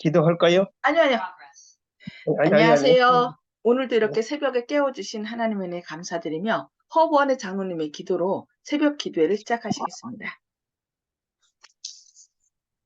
기도할까요? 아니요. 아니. 안녕하세요. 오늘도 이렇게 새벽에 깨워주신 하나님의 은혜 감사드리며 허브원의 장로님의 기도로 새벽 기도회를 시작하시겠습니다.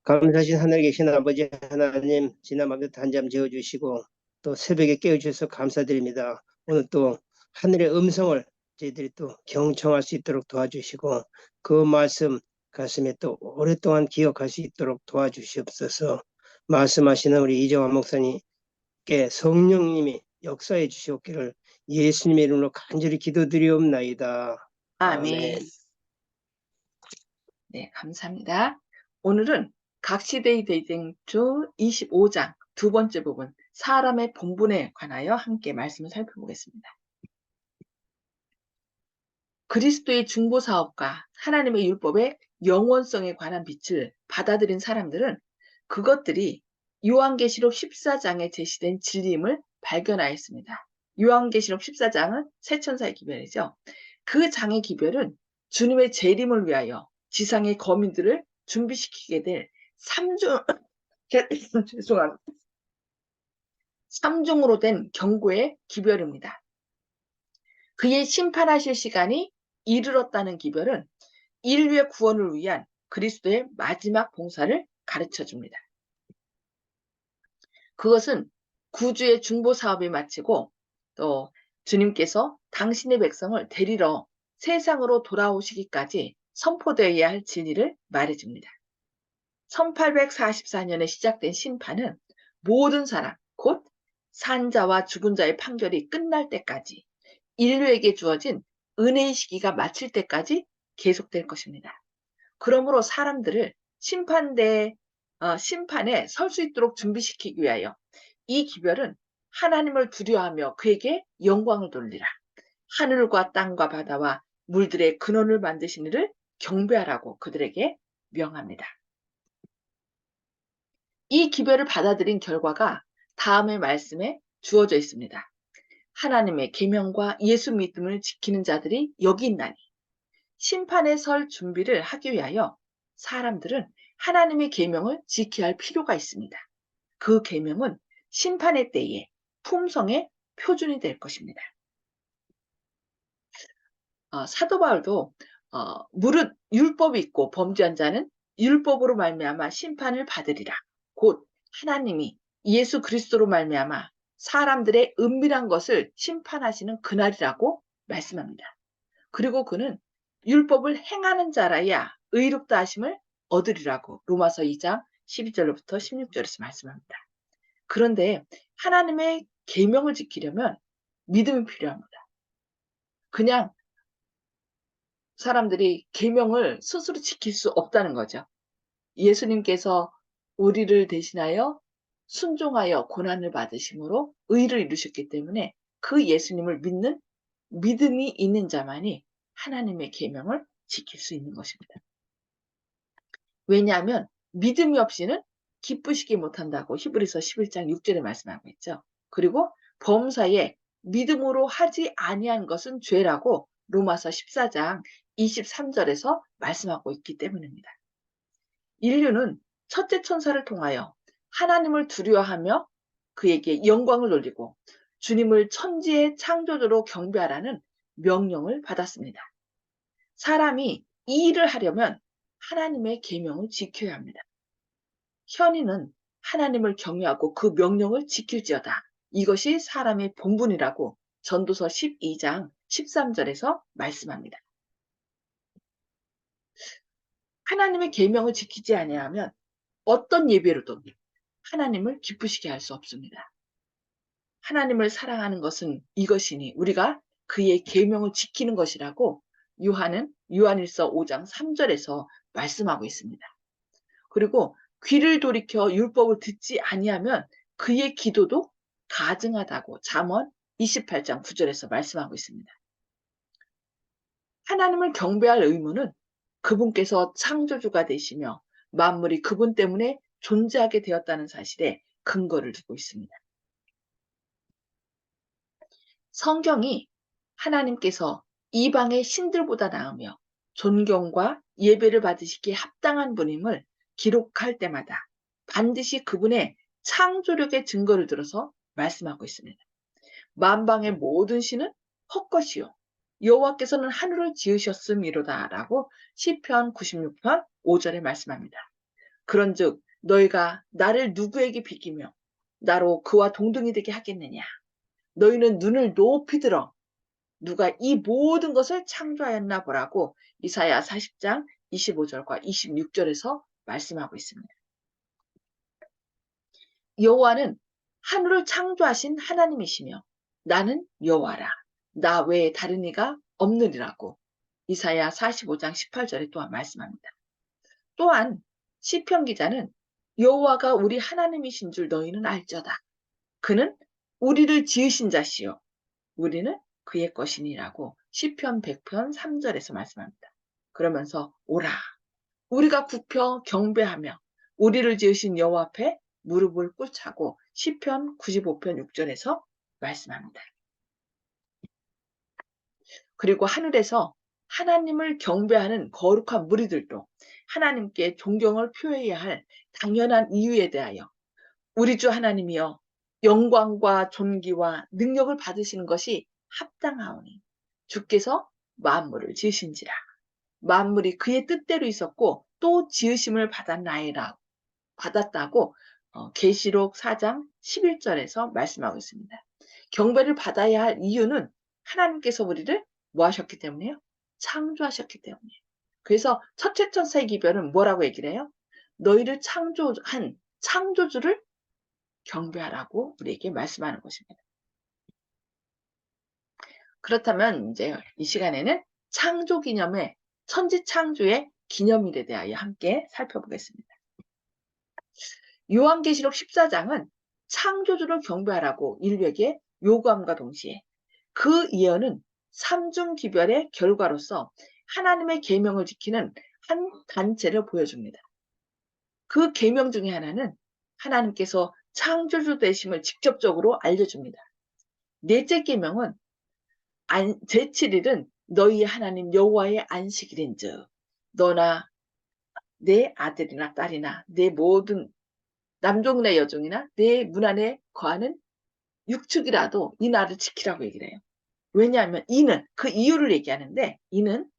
감사하신 하늘에 계신 아버지 하나님, 지난 밤도 단잠 재워주시고 또 새벽에 깨워주셔서 감사드립니다. 오늘 또 하늘의 음성을 저희들이 또 경청할 수 있도록 도와주시고 그 말씀 가슴에 또 오랫동안 기억할 수 있도록 도와주시옵소서. 말씀하시는 우리 이정환 목사님께 성령님이 역사해 주시옵기를 예수님의 이름으로 간절히 기도드리옵나이다. 아멘. 네, 감사합니다. 오늘은 각시대의 대쟁주 25장 두 번째 부분 사람의 본분에 관하여 함께 말씀을 살펴보겠습니다. 그리스도의 중보사업과 하나님의 율법의 영원성에 관한 빛을 받아들인 사람들은 그것들이 요한계시록 14장에 제시된 진리임을 발견하였습니다. 요한계시록 14장은 세 천사의 기별이죠. 그 장의 기별은 주님의 재림을 위하여 지상의 거민들을 준비시키게 될 죄송합니다. 3중으로 된 경고의 기별입니다. 그의 심판하실 시간이 이르렀다는 기별은 인류의 구원을 위한 그리스도의 마지막 봉사를 가르쳐 줍니다. 그것은 구주의 중보 사업이 마치고 또 주님께서 당신의 백성을 데리러 세상으로 돌아오시기까지 선포되어야 할 진리를 말해줍니다. 1844년에 시작된 심판은 모든 사람, 곧 산자와 죽은 자의 판결이 끝날 때까지 인류에게 주어진 은혜의 시기가 마칠 때까지 계속될 것입니다. 그러므로 사람들을 심판에 설 수 있도록 준비시키기 위하여 이 기별은 하나님을 두려워하며 그에게 영광을 돌리라. 하늘과 땅과 바다와 물들의 근원을 만드신 이를 경배하라고 그들에게 명합니다. 이 기별을 받아들인 결과가 다음의 말씀에 주어져 있습니다. 하나님의 계명과 예수 믿음을 지키는 자들이 여기 있나니 심판에 설 준비를 하기 위하여 사람들은 하나님의 계명을 지켜야 할 필요가 있습니다. 그 계명은 심판의 때에 품성의 표준이 될 것입니다. 사도 바울도 무릇 율법이 있고 범죄한 자는 율법으로 말미암아 심판을 받으리라. 곧 하나님이 예수 그리스도로 말미암아 사람들의 은밀한 것을 심판하시는 그날이라고 말씀합니다. 그리고 그는 율법을 행하는 자라야 의롭다 하심을 얻으리라고 로마서 2장 12절로부터 16절에서 말씀합니다. 그런데 하나님의 계명을 지키려면 믿음이 필요합니다. 그냥 사람들이 계명을 스스로 지킬 수 없다는 거죠. 예수님께서 우리를 대신하여 순종하여 고난을 받으심으로 의를 이루셨기 때문에 그 예수님을 믿는 믿음이 있는 자만이 하나님의 계명을 지킬 수 있는 것입니다. 왜냐하면 믿음이 없이는 기쁘시게 못한다고 히브리서 11장 6절에 말씀하고 있죠. 그리고 범사에 믿음으로 하지 아니한 것은 죄라고 로마서 14장 23절에서 말씀하고 있기 때문입니다. 인류는 첫째 천사를 통하여 하나님을 두려워하며 그에게 영광을 돌리고 주님을 천지의 창조주로 경배하라는 명령을 받았습니다. 사람이 이 일을 하려면 하나님의 계명을 지켜야 합니다. 현인은 하나님을 경외하고 그 명령을 지킬지어다. 이것이 사람의 본분이라고 전도서 12장 13절에서 말씀합니다. 하나님의 계명을 지키지 아니하면 어떤 예배로도 하나님을 기쁘시게 할 수 없습니다. 하나님을 사랑하는 것은 이것이니 우리가 그의 계명을 지키는 것이라고 요한일서 5장 3절에서 말씀하고 있습니다. 그리고 귀를 돌이켜 율법을 듣지 아니하면 그의 기도도 가증하다고 잠언 28장 9절에서 말씀하고 있습니다. 하나님을 경배할 의무는 그분께서 창조주가 되시며 만물이 그분 때문에 존재하게 되었다는 사실에 근거를 두고 있습니다. 성경이 하나님께서 이방의 신들보다 나으며 존경과 예배를 받으시기에 합당한 분임을 기록할 때마다 반드시 그분의 창조력의 증거를 들어서 말씀하고 있습니다. 만방의 모든 신은 헛것이요 여호와께서는 하늘을 지으셨음이로다라고 시편 96편 5절에 말씀합니다. 그런즉 너희가 나를 누구에게 비기며 나로 그와 동등이 되게 하겠느냐. 너희는 눈을 높이 들어 누가 이 모든 것을 창조하였나 보라고 이사야 40장 25절과 26절에서 말씀하고 있습니다. 여호와는 하늘을 창조하신 하나님이시며 나는 여호와라. 나 외에 다른 이가 없느니라고 이사야 45장 18절에 또한 말씀합니다. 또한 시편 기자는 여호와가 우리 하나님이신 줄 너희는 알쩌다. 그는 우리를 지으신 자시요 우리는 그의 것이니라고 시편 100편 3절에서 말씀합니다. 그러면서 오라 우리가 굽혀 경배하며 우리를 지으신 여호와 앞에 무릎을 꿇자고 시편 95편 6절에서 말씀합니다. 그리고 하늘에서 하나님을 경배하는 거룩한 무리들도 하나님께 존경을 표해야 할 당연한 이유에 대하여 우리 주 하나님이여 영광과 존귀와 능력을 받으시는 것이 합당하오니 주께서 만물을 지으신지라 만물이 그의 뜻대로 있었고 또 지으심을 받았다고 계시록 4장 11절에서 말씀하고 있습니다. 경배를 받아야 할 이유는 하나님께서 우리를 뭐 하셨기 때문에요? 창조하셨기 때문에. 그래서 첫째 천사의 기별은 뭐라고 얘기를 해요? 너희를 창조한 창조주를 경배하라고 우리에게 말씀하는 것입니다. 그렇다면 이제 이 시간에는 창조 기념의 천지 창조의 기념일에 대하여 함께 살펴보겠습니다. 요한계시록 14장은 창조주를 경배하라고 인류에게 요구함과 동시에 그 예언은 삼중 기별의 결과로서 하나님의 계명을 지키는 한 단체를 보여줍니다. 그 계명 중에 하나는 하나님께서 창조주 되심을 직접적으로 알려줍니다. 넷째 계명은 제7일은 너희 하나님 여호와의 안식일인즉 너나 내 아들이나 딸이나 내 모든 남종이나 여종이나 내 문 안에 거하는 육축이라도 이 날을 지키라고 얘기를 해요. 왜냐하면 이는 그 이유를 얘기하는데 이는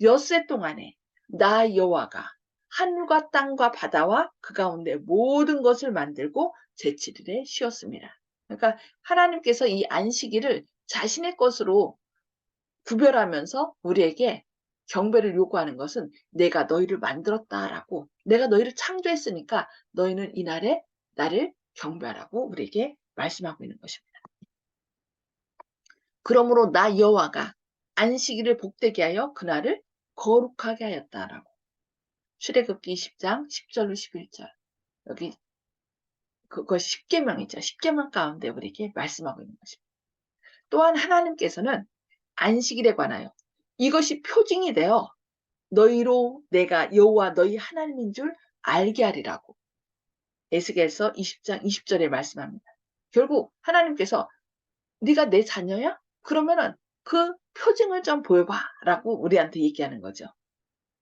엿새 동안에 나 여호와가 하늘과 땅과 바다와 그 가운데 모든 것을 만들고 제7일에 쉬었습니다. 그러니까 하나님께서 이 안식일을 자신의 것으로 구별하면서 우리에게 경배를 요구하는 것은 내가 너희를 만들었다라고 내가 너희를 창조했으니까 너희는 이날에 나를 경배하라고 우리에게 말씀하고 있는 것입니다. 그러므로 나 여호와가 안식일을 복되게 하여 그날을 거룩하게 하였다라고 출애굽기 10장 10절로 11절 여기 그것이 십계명이죠. 십계명 가운데 우리에게 말씀하고 있는 것입니다. 또한 하나님께서는 안식일에 관하여 이것이 표징이 되어 너희로 내가 여호와 너희 하나님인 줄 알게 하리라고 에스겔서 20장 20절에 말씀합니다. 결국 하나님께서 네가 내 자녀야? 그러면은 그 표징을 좀 보여봐라고 우리한테 얘기하는 거죠.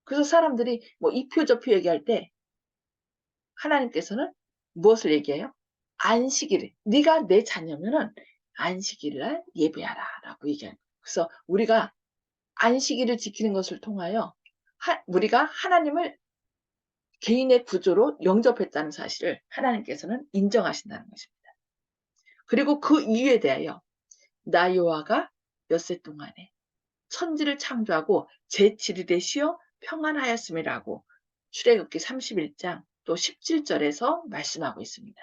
그래서 사람들이 뭐 이표 저표 얘기할 때 하나님께서는 무엇을 얘기해요? 안식일을 네가 내 자녀면은 안식일을 날 예배하라라고 얘기하는 거예요. 그래서 우리가 안식일을 지키는 것을 통하여 우리가 하나님을 개인의 구조로 영접했다는 사실을 하나님께서는 인정하신다는 것입니다. 그리고 그 이유에 대하여 나 여호와가 엿새 동안에 천지를 창조하고 제7일에 쉬어 평안하였음이라고 출애굽기 31장 또 17절에서 말씀하고 있습니다.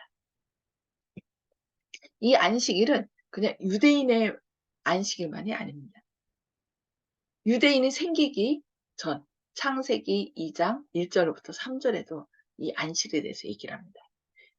이 안식일은 그냥 유대인의 안식일만이 아닙니다. 유대인이 생기기 전 창세기 2장 1절부터 3절에도 이 안식일에 대해서 얘기를 합니다.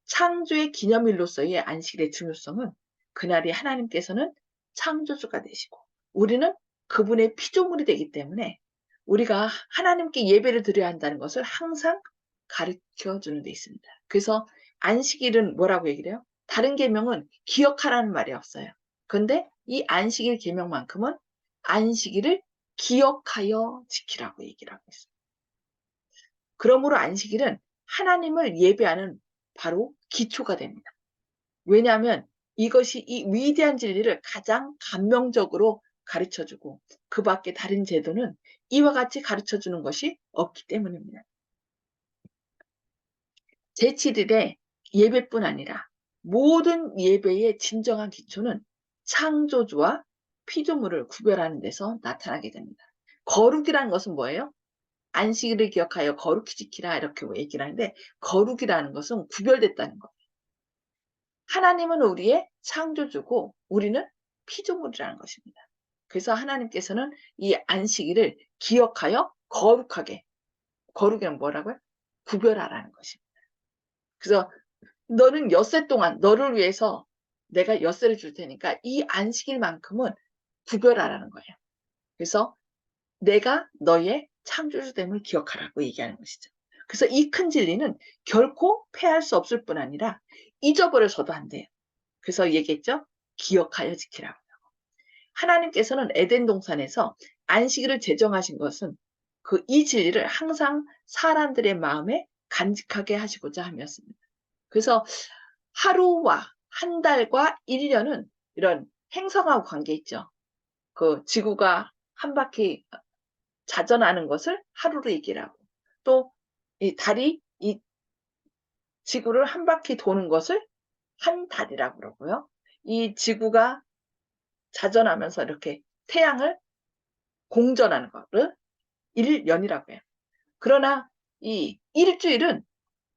창조의 기념일로서의 안식일의 중요성은 그날이 하나님께서는 창조주가 되시고 우리는 그분의 피조물이 되기 때문에 우리가 하나님께 예배를 드려야 한다는 것을 항상 가르쳐 주는 데 있습니다. 그래서 안식일은 뭐라고 얘기를 해요? 다른 계명은 기억하라는 말이 없어요. 그런데 이 안식일 계명만큼은 안식일을 기억하여 지키라고 얘기를 하고 있어요. 그러므로 안식일은 하나님을 예배하는 바로 기초가 됩니다. 왜냐하면 이것이 이 위대한 진리를 가장 감명적으로 가르쳐주고 그 밖에 다른 제도는 이와 같이 가르쳐주는 것이 없기 때문입니다. 제7일의 예배뿐 아니라 모든 예배의 진정한 기초는 창조주와 피조물을 구별하는 데서 나타나게 됩니다. 거룩이라는 것은 뭐예요? 안식일을 기억하여 거룩히 지키라 이렇게 얘기를 하는데 거룩이라는 것은 구별됐다는 거예요. 하나님은 우리의 창조주고 우리는 피조물이라는 것입니다. 그래서 하나님께서는 이 안식일을 기억하여 거룩하게, 거룩이란 뭐라고요? 구별하라는 것입니다. 그래서 너는 엿새 동안 너를 위해서 내가 엿새를 줄 테니까 이 안식일만큼은 구별하라는 거예요. 그래서 내가 너의 창조주됨을 기억하라고 얘기하는 것이죠. 그래서 이 큰 진리는 결코 패할 수 없을 뿐 아니라 잊어버려서도 안 돼요. 그래서 얘기했죠. 기억하여 지키라고. 하나님께서는 에덴 동산에서 안식일을 제정하신 것은 이 진리를 항상 사람들의 마음에 간직하게 하시고자 함이었습니다. 그래서 하루와 한 달과 1년은 이런 행성하고 관계 있죠. 그 지구가 한 바퀴 자전하는 것을 하루로 얘기하고 또 이 달이 이 지구를 한 바퀴 도는 것을 한 달이라고 그러고요. 이 지구가 자전하면서 이렇게 태양을 공전하는 거를 1년이라고 해요. 그러나 이 일주일은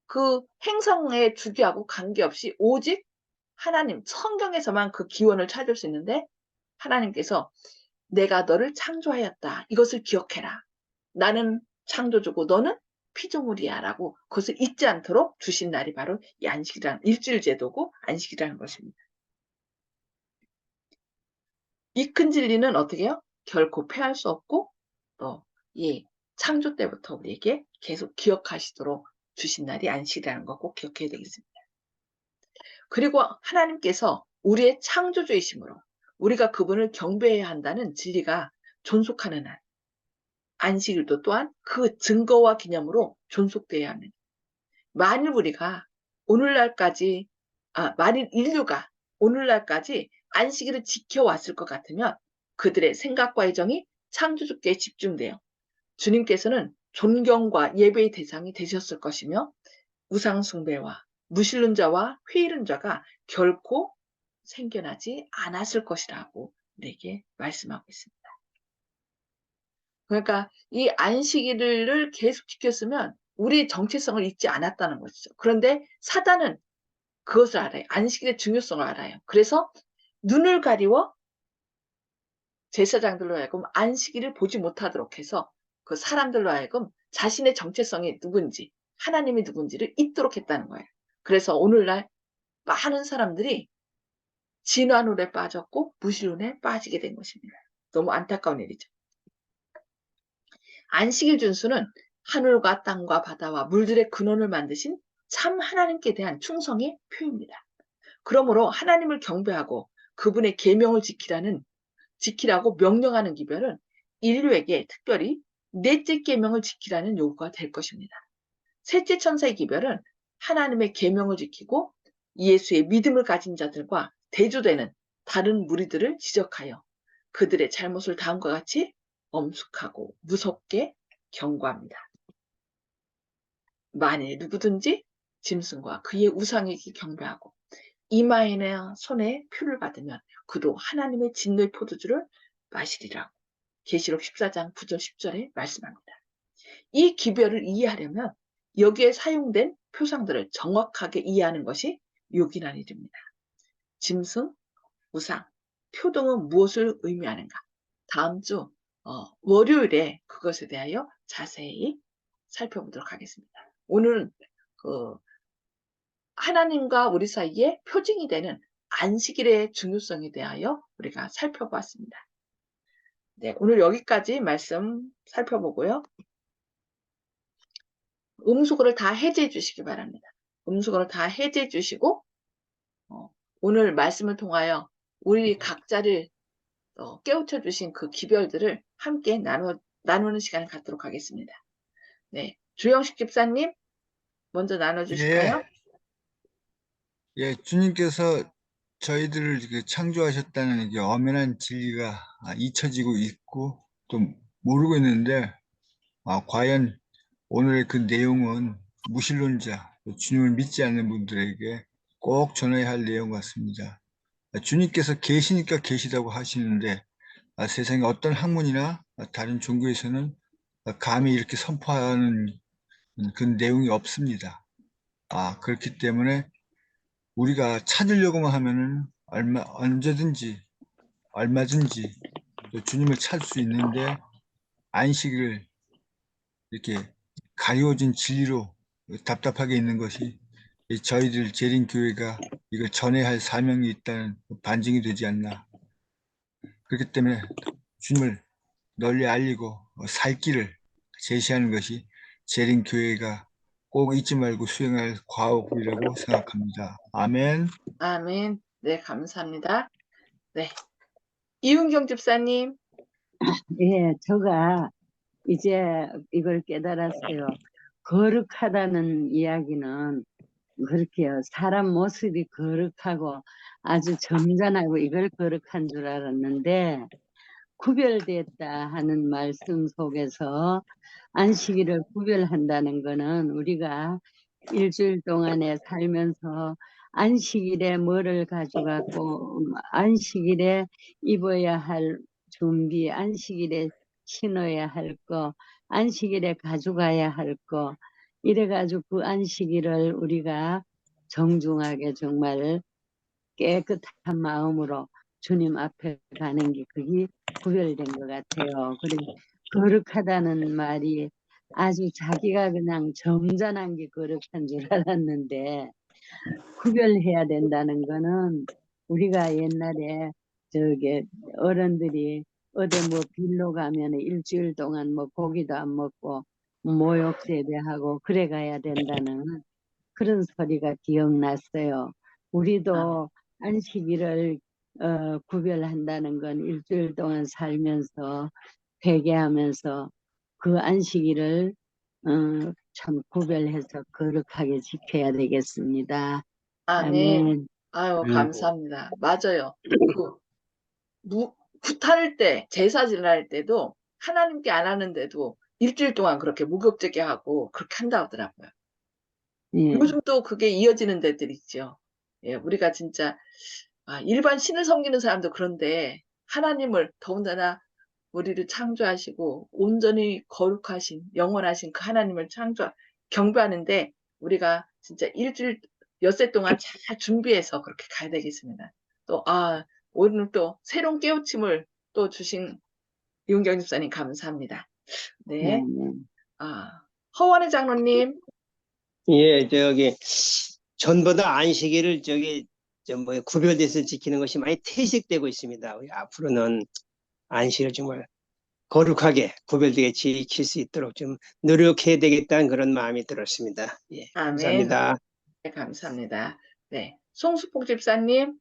그 행성의 주기하고 관계없이 오직 하나님, 성경에서만 그 기원을 찾을 수 있는데 하나님께서 내가 너를 창조하였다. 이것을 기억해라. 나는 창조주고 너는 피조물이야 라고 그것을 잊지 않도록 주신 날이 바로 이 안식이라는 일주일 제도고 안식이라는 것입니다. 이 큰 진리는 어떻게 해요? 결코 패할 수 없고 또 이 창조 때부터 우리에게 계속 기억하시도록 주신 날이 안식이라는 거 꼭 기억해야 되겠습니다. 그리고 하나님께서 우리의 창조주이심으로 우리가 그분을 경배해야 한다는 진리가 존속하는 날. 안식일도 또한 그 증거와 기념으로 존속돼야 하는. 만일 우리가 오늘날까지, 만일 인류가 오늘날까지 안식일을 지켜왔을 것 같으면 그들의 생각과 애정이 창조주께 집중되어 주님께서는 존경과 예배의 대상이 되셨을 것이며 우상숭배와 무신론자와 회의론자가 결코 생겨나지 않았을 것이라고 우리에게 말씀하고 있습니다. 그러니까 이 안식일을 계속 지켰으면 우리의 정체성을 잊지 않았다는 것이죠. 그런데 사단은 그것을 알아요. 안식일의 중요성을 알아요. 그래서 눈을 가리워 제사장들로 하여금 안식일을 보지 못하도록 해서 그 사람들로 하여금 자신의 정체성이 누군지 하나님이 누군지를 잊도록 했다는 거예요. 그래서 오늘날 많은 사람들이 진화론에 빠졌고 무신론에 빠지게 된 것입니다. 너무 안타까운 일이죠. 안식일 준수는 하늘과 땅과 바다와 물들의 근원을 만드신 참 하나님께 대한 충성의 표입니다. 그러므로 하나님을 경배하고 그분의 계명을 지키라고 명령하는 기별은 인류에게 특별히 넷째 계명을 지키라는 요구가 될 것입니다. 셋째 천사의 기별은 하나님의 계명을 지키고 예수의 믿음을 가진 자들과 대조되는 다른 무리들을 지적하여 그들의 잘못을 다음과 같이 엄숙하고 무섭게 경고합니다. 만일 누구든지 짐승과 그의 우상에게 경배하고 이마에나 손에 표를 받으면 그도 하나님의 진노의 포도주를 마시리라고 계시록 14장 9절 10절에 말씀합니다. 이 기별을 이해하려면 여기에 사용된 표상들을 정확하게 이해하는 것이 요긴한 일입니다. 짐승, 우상, 표 등은 무엇을 의미하는가? 다음 주 월요일에 그것에 대하여 자세히 살펴보도록 하겠습니다. 오늘은 그 하나님과 우리 사이에 표징이 되는 안식일의 중요성에 대하여 우리가 살펴보았습니다. 네, 오늘 여기까지 말씀 살펴보고요. 음수거를 다 해제해 주시기 바랍니다. 음수거를 다 해제해 주시고 오늘 말씀을 통하여 우리 각자를 깨우쳐 주신 그 기별들을 함께 나누는 시간을 갖도록 하겠습니다. 네, 주영식 집사님 먼저 나눠주실까요? 예, 예, 주님께서 저희들을 이렇게 창조하셨다는 이게 엄연한 진리가 잊혀지고 있고 또 모르고 있는데, 과연 오늘의 그 내용은 무신론자, 또 주님을 믿지 않는 분들에게 꼭 전해야 할 내용 같습니다. 주님께서 계시니까 계시다고 하시는데, 세상에 어떤 학문이나 다른 종교에서는 감히 이렇게 선포하는 그 내용이 없습니다. 그렇기 때문에 우리가 찾으려고만 하면은 언제든지 얼마든지 또 주님을 찾을 수 있는데, 안식을 이렇게 가리워진 진리로 답답하게 있는 것이 저희들 재림교회가 이걸 전해야 할 사명이 있다는 반증이 되지 않나. 그렇기 때문에 주님을 널리 알리고 살 길을 제시하는 것이 재림교회가 꼭 잊지 말고 수행할 과업이라고 생각합니다. 아멘. 아멘. 네, 감사합니다. 네. 이은경 집사님. 예, 제가 이제 이걸 깨달았어요. 거룩하다는 이야기는 그렇게요. 사람 모습이 거룩하고 아주 점잖하고 이걸 거룩한 줄 알았는데, 구별됐다 하는 말씀 속에서 안식일을 구별한다는 거는 우리가 일주일 동안에 살면서 안식일에 뭐를 가져갔고, 안식일에 입어야 할 준비, 안식일에 신어야 할 거, 안식일에 가져가야 할 거, 이래가지고 그 안식일을 우리가 정중하게 정말 깨끗한 마음으로 주님 앞에 가는 게 그게 구별된 것 같아요. 그리고 거룩하다는 말이 아주 자기가 그냥 점잖은 게 거룩한 줄 알았는데, 구별해야 된다는 거는 우리가 옛날에 저기 어른들이 어디 뭐 빌로 가면 일주일 동안 뭐 고기도 안 먹고 모욕 제대하고 그래 가야 된다는 그런 소리가 기억났어요. 아, 우리도 안식일을 구별한다는 건 일주일 동안 살면서 회개하면서 그 안식일을 참 구별해서 거룩하게 지켜야 되겠습니다. 아멘. 아멘. 아유, 감사합니다. 맞아요. 그, 구탈 때, 제사 지낼 때도 하나님께 안 하는데도 일주일 동안 그렇게 무급제게 하고 그렇게 한다고 하더라고요. 예. 요즘 또 그게 이어지는 데들 있죠. 예, 우리가 진짜, 일반 신을 섬기는 사람도 그런데 하나님을 더군다나 우리를 창조하시고 온전히 거룩하신, 영원하신 그 하나님을 경배하는데 우리가 진짜 일주일, 엿새 동안 잘 준비해서 그렇게 가야 되겠습니다. 또, 오늘 또 새로운 깨우침을 또 주신 이은경 집사님 감사합니다. 네. 아멘. 허원의 장로님. 예, 전보다 안식일을 뭐 구별돼서 지키는 것이 많이 퇴색되고 있습니다. 우리 앞으로는 안식을 정말 거룩하게 구별되게 지킬 수 있도록 좀 노력해야 되겠다는 그런 마음이 들었습니다. 예, 아멘. 감사합니다. 네, 감사합니다. 네. 송수폭 집사님.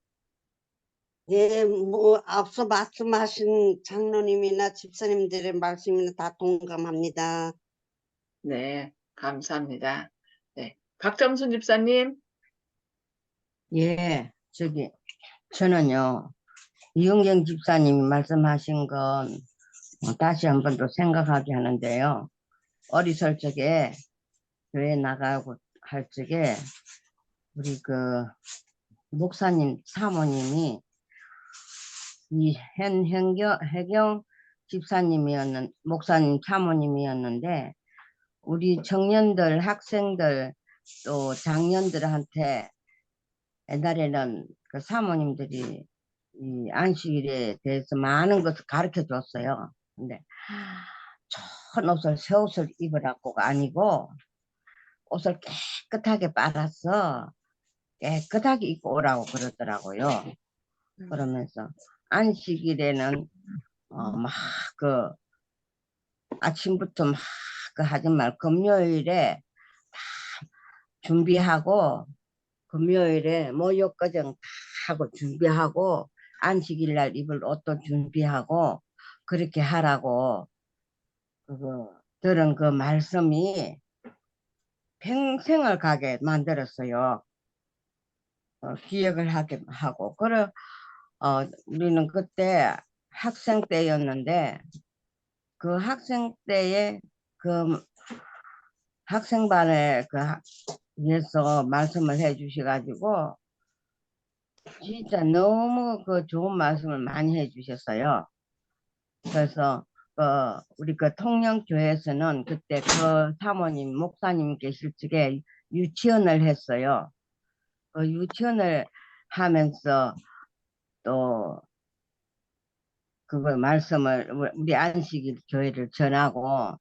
예, 뭐, 앞서 말씀하신 장로님이나 집사님들의 말씀이나 다 동감합니다. 네, 감사합니다. 네. 박점순 집사님. 예, 저는요, 이은경 집사님이 말씀하신 건 다시 한 번 더 생각하게 하는데요. 어리설 적에 교회 나가고 할 적에 우리 그 목사님 사모님이 이 해경 목사님 사모님이었는데, 우리 청년들, 학생들, 또 장년들한테 옛날에는 그 사모님들이 이 안식일에 대해서 많은 것을 가르쳐 줬어요. 근데 좋은 옷을, 새 옷을 입으라고가 아니고 옷을 깨끗하게 빨아서 깨끗하게 입고 오라고 그러더라고요. 그러면서 안식일에는 막 그 아침부터 막 그 하지 말 금요일에 다 준비하고, 금요일에 모욕과정 다 하고 준비하고, 안식일날 입을 옷도 준비하고 그렇게 하라고 그거 들은 그 말씀이 평생을 가게 만들었어요. 기억을 하게 하고 우리는 그때 학생 때였는데 그 학생 때에 그 학생반에 위해서 말씀을 해 주셔가지고 진짜 너무 그 좋은 말씀을 많이 해 주셨어요. 그래서 우리 그 통영교회에서는 그때 그 사모님 목사님 계실 적에 유치원을 했어요. 그 유치원을 하면서 또 그걸 말씀을 우리 안식일 교회를 전하고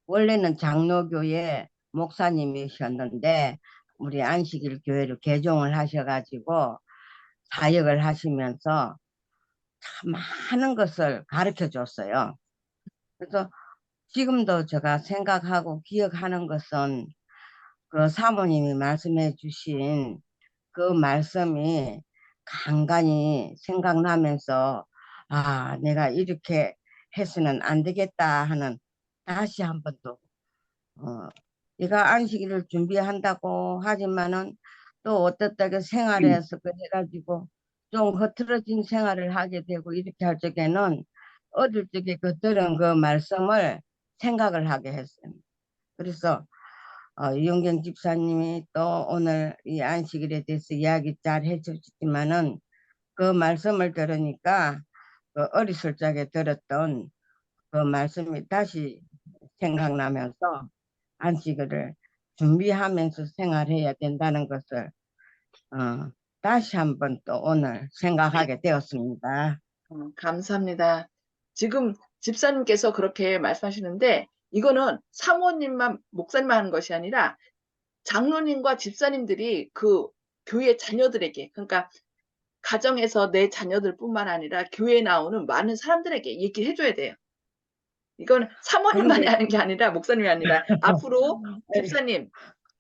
원래는 장로교회 목사님이셨는데 우리 안식일 교회를 개종을 하셔가지고 사역을 하시면서 참 많은 것을 가르쳐 줬어요. 그래서 지금도 제가 생각하고 기억하는 것은 그 사모님이 말씀해 주신 그 말씀이 간간히 생각나면서 아, 내가 이렇게 해서는 안 되겠다 하는 다시 한 번 또 내가 안식일을 준비한다고 하지만은 또 어떻게 생활에서 그래가지고 좀 흐트러진 생활을 하게 되고 이렇게 할 적에는 어릴 적에 그 들은 그 말씀을 생각을 하게 했어요. 그래서 이용경 집사님이 또 오늘 이 안식일에 대해서 이야기 잘 해주셨지만은 그 말씀을 들으니까 그 어렸을 적에 들었던 그 말씀이 다시 생각나면서 안식일을 준비하면서 생활해야 된다는 것을 다시 한번 또 오늘 생각하게 되었습니다. 감사합니다. 지금 집사님께서 그렇게 말씀하시는데 이거는 사모님만 목사님만 하는 것이 아니라 장로님과 집사님들이 그 교회 자녀들에게 그러니까 가정에서 내 자녀들뿐만 아니라 교회에 나오는 많은 사람들에게 얘기를 해줘야 돼요. 이건 사모님만이 하는 게 아니라 목사님이 아니라 앞으로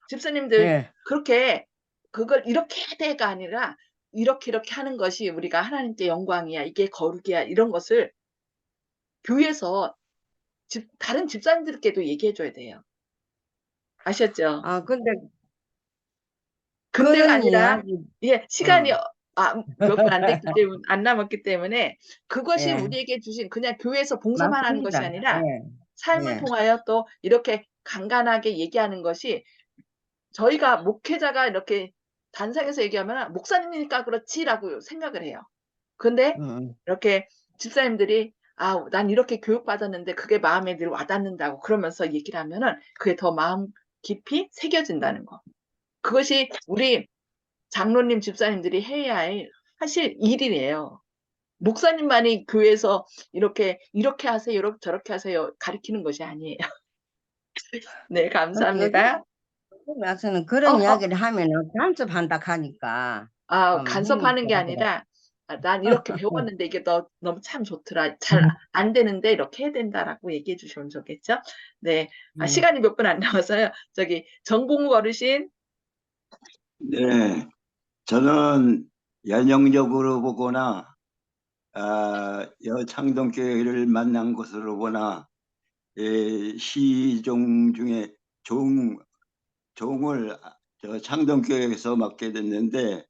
집사님들 예. 그렇게 그걸 이렇게 해야 돼가 아니라 이렇게 하는 것이 우리가 하나님께 영광이야. 이게 거룩이야. 이런 것을 교회에서 다른 집사님들께도 얘기해 줘야 돼요. 아셨죠? 아, 근데 근데가 그런 아니라 이야기, 예, 시간이 몇 분 안 됐기 어. 때문에 안 남았기 때문에 그것이 예, 우리에게 주신 그냥 교회에서 봉사만 하는 것이 맞습니다. 아니라 예, 삶을 예. 통하여 또 이렇게 간간하게 얘기하는 것이 저희가 목회자가 이렇게 단상에서 얘기하면 목사님이니까 그렇지라고 생각을 해요. 근데 음, 이렇게 집사님들이 난 이렇게 교육받았는데 그게 마음에 늘 와닿는다고 그러면서 얘기를 하면은 그게 더 마음 깊이 새겨진다는 거. 그것이 우리 장로님, 집사님들이 하실 일이에요. 목사님만이 교회에서 이렇게 하세요, 저렇게 하세요 가르치는 것이 아니에요. 네, 근데 요즘 감사합니다. 와서는 어, 그런 이야기를 하면은 간섭한다 하니까 좀 힘이 간섭하는 게 들더라고요. 아니라 난 이렇게 배웠는데 이게 너무 참 좋더라. 잘 안 되는데 이렇게 해야 된다라고 얘기해 주시면 좋겠죠? 네. 네. 시간이 몇 분 안 남아서요. 저기 정봉우 어르신. 네, 저는 연영적으로 보거나 여창동교회를 만난 것으로 보나 시종 중에 종을 저 창동교회에서 맡게 됐는데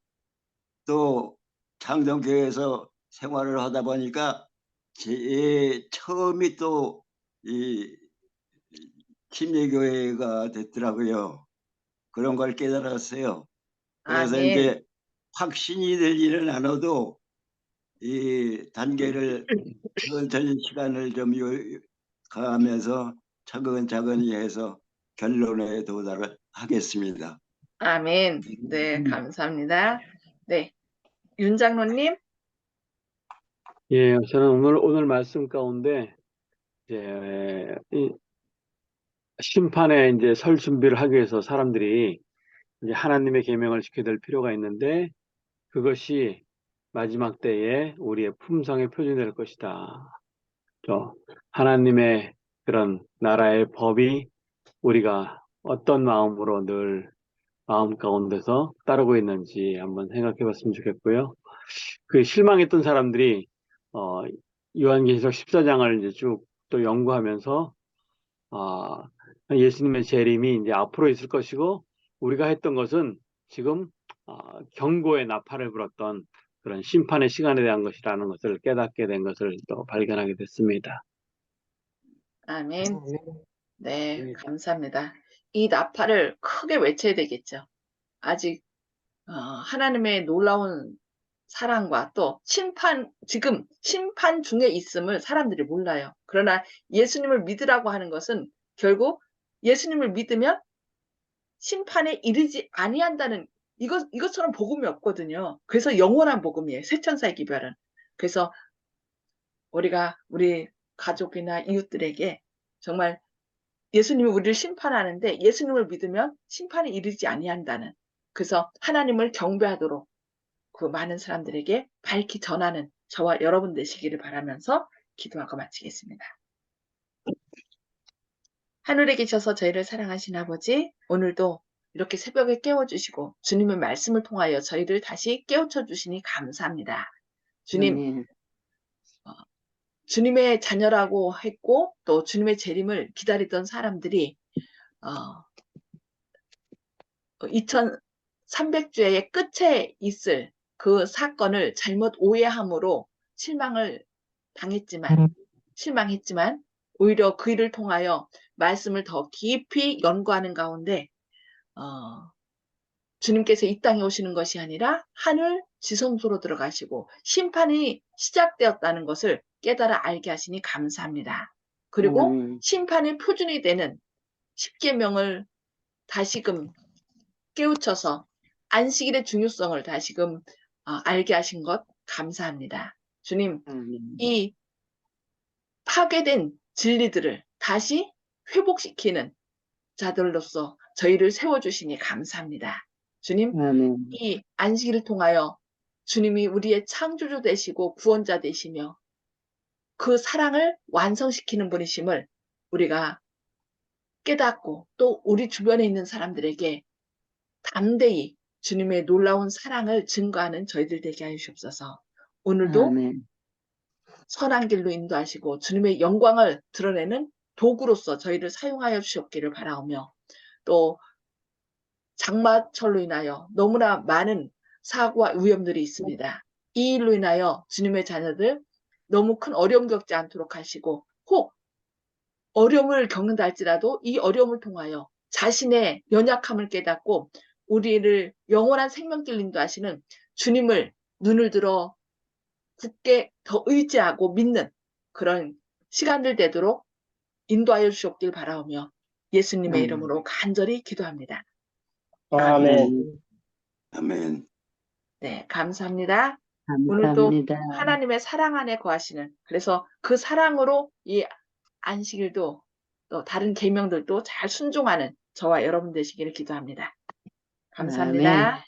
또 창동교회에서 생활을 하다 보니까 제 처음이 또 이 침례교회가 됐더라고요. 그런 걸 깨달았어요. 그래서 아멘. 이제 확신이 되지는 않아도 이 단계를 천천히 시간을 좀 가면서 차근차근히 해서 결론에 도달을 하겠습니다. 아멘. 네, 감사합니다. 네. 윤 장로님. 예, 저는 오늘 말씀 가운데 이제 이 심판에 이제 설 준비를 하기 위해서 사람들이 이제 하나님의 계명을 지켜야 될 필요가 있는데 그것이 마지막 때에 우리의 품성의 표준이 될 것이다. 하나님의 그런 나라의 법이 우리가 어떤 마음으로 늘 마음 가운데서 따르고 있는지 한번 생각해 봤으면 좋겠고요. 그 실망했던 사람들이 요한계시록 14장을 이제 쭉 또 연구하면서 예수님의 재림이 이제 앞으로 있을 것이고 우리가 했던 것은 지금 경고의 나팔을 불었던 그런 심판의 시간에 대한 것이라는 것을 깨닫게 된 것을 또 발견하게 됐습니다. 아멘. 네, 감사합니다. 이 나팔을 크게 외쳐야 되겠죠. 아직 하나님의 놀라운 사랑과 또 지금 심판 중에 있음을 사람들이 몰라요. 그러나 예수님을 믿으라고 하는 것은 결국 예수님을 믿으면 심판에 이르지 아니한다는 이것처럼 복음이 없거든요. 그래서 영원한 복음이에요. 새천사의 기별은. 그래서 우리가 우리 가족이나 이웃들에게 정말 예수님이 우리를 심판하는데 예수님을 믿으면 심판에 이르지 아니한다는, 그래서 하나님을 경배하도록 그 많은 사람들에게 밝히 전하는 저와 여러분 되시기를 바라면서 기도하고 마치겠습니다. 하늘에 계셔서 저희를 사랑하신 아버지, 오늘도 이렇게 새벽에 깨워주시고 주님의 말씀을 통하여 저희를 다시 깨우쳐 주시니 감사합니다. 주님, 아멘. 주님의 자녀라고 했고 또 주님의 재림을 기다리던 사람들이 2300주의 끝에 있을 그 사건을 잘못 오해함으로 실망했지만 오히려 그 일을 통하여 말씀을 더 깊이 연구하는 가운데 주님께서 이 땅에 오시는 것이 아니라 하늘 지성소로 들어가시고 심판이 시작되었다는 것을 깨달아 알게 하시니 감사합니다. 그리고 심판의 표준이 되는 십계명을 다시금 깨우쳐서 안식일의 중요성을 다시금 알게 하신 것 감사합니다. 주님, 이 파괴된 진리들을 다시 회복시키는 자들로서 저희를 세워주시니 감사합니다. 주님, 이 안식일을 통하여 주님이 우리의 창조주 되시고 구원자 되시며 그 사랑을 완성시키는 분이심을 우리가 깨닫고 또 우리 주변에 있는 사람들에게 담대히 주님의 놀라운 사랑을 증거하는 저희들 되게 하시옵소서. 오늘도 선한 길로 인도하시고 주님의 영광을 드러내는 도구로서 저희를 사용하여 주시옵기를 바라오며, 또 장마철로 인하여 너무나 많은 사고와 위험들이 있습니다. 이 일로 인하여 주님의 자녀들 너무 큰 어려움 겪지 않도록 하시고, 혹 어려움을 겪는다 할지라도 이 어려움을 통하여 자신의 연약함을 깨닫고 우리를 영원한 생명길 인도하시는 주님을 눈을 들어 굳게 더 의지하고 믿는 그런 시간들 되도록 인도하여 주시옵길 바라오며 예수님의 이름으로 간절히 기도합니다. 아멘. 아멘. 네, 감사합니다. 감사합니다. 오늘도 하나님의 사랑 안에 거하시는, 그래서 그 사랑으로 이 안식일도 또 다른 계명들도 잘 순종하는 저와 여러분 되시기를 기도합니다. 감사합니다.